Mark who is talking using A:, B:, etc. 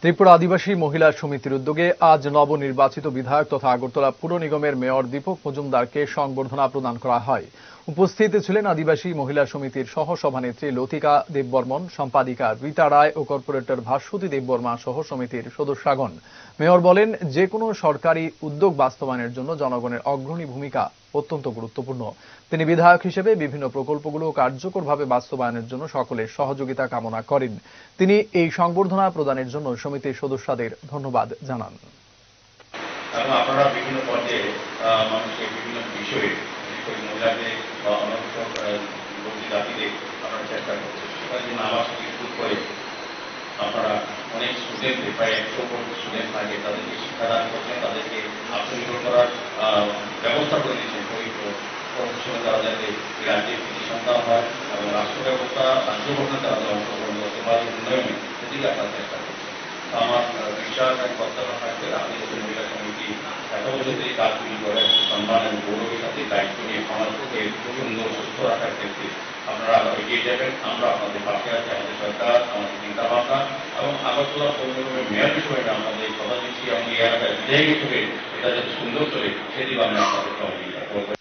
A: ত্রিপুরা আদিবাসী মহিলা সমিতির উদ্যোগে আজ নবনির্বাচিত বিধায়ক তথা আগরতলা পুর নিগমের মেয়র দীপক মজুমদারকে সংবর্ধনা প্রদান করা হয়। উপস্থিত ছিলেন আদিবাসী মহিলা সমিতির সহ সভানেত্রী লতিকা দেববর্মন, সম্পাদিকা রীতা রায় ও কর্পোরেটর ভাস্বতী দেববর্মা সহ সমিতির সদস্যগণ। মেয়র বলেন, যে কোনো সরকারি উদ্যোগ বাস্তবায়নের জন্য জনগণের অগ্রণী ভূমিকা অত্যন্ত গুরুত্বপূর্ণ। তিনি বিধায়ক হিসেবে বিভিন্ন প্রকল্পগুলো কার্যকরভাবে বাস্তবায়নের জন্য সকলের সহযোগিতা কামনা করেন। তিনি এই সংবর্ধনা প্রদানের জন্য সমিতির সদস্যদের ধন্যবাদ জানান।
B: আপনারা বিভিন্ন পর্যায়ে মানুষের বিভিন্ন বিষয়ে মহিলাদের বা অন্য জাতিদের আপনারা চেষ্টা করছেন, সেটার জন্য আমার সাথে শুরু করে আপনারা অনেক স্টুডেন্ট, প্রায় 100 স্টুডেন্ট থাকে, তাদেরকে শিক্ষাদান করছেন, তাদেরকে আত্মনির্ভর করার ব্যবস্থা করে দিচ্ছেন। প্রফেশনাল তারা যাতে রাজ্যের কৃষি সন্তান হয় এবং রাষ্ট্র ব্যবস্থা, রাজ্য গঠনে তারা অংশগ্রহণ করতে পারে, উন্নয়নে সেদিকে আপনারা চেষ্টা করছেন। আমার বিশ্বাস এবং প্রত্যাশা থাকবে আদিবাসী মহিলা সমিতি এত বছর থেকে কাজগুলি করে সম্মান এবং গৌরবের সাথে দায়িত্ব নিয়ে সমাজকে সুন্দর সুস্থ রাখার ক্ষেত্রে আপনারা এগিয়ে যাবেন। আমরা আপনাদের পাশে আছি, আমাদের সরকার, আমাদের চিন্তা ভাবনা এবং আগরতলা পৌর নিগমের মেয়র বিষয়টা আমাদের কথা দিচ্ছি এবং এই এলাকায় বিধায়ক হিসেবে এটা যাতে সুন্দর চলে সেদিকে আমরা আপনাদের সহযোগিতা করবো।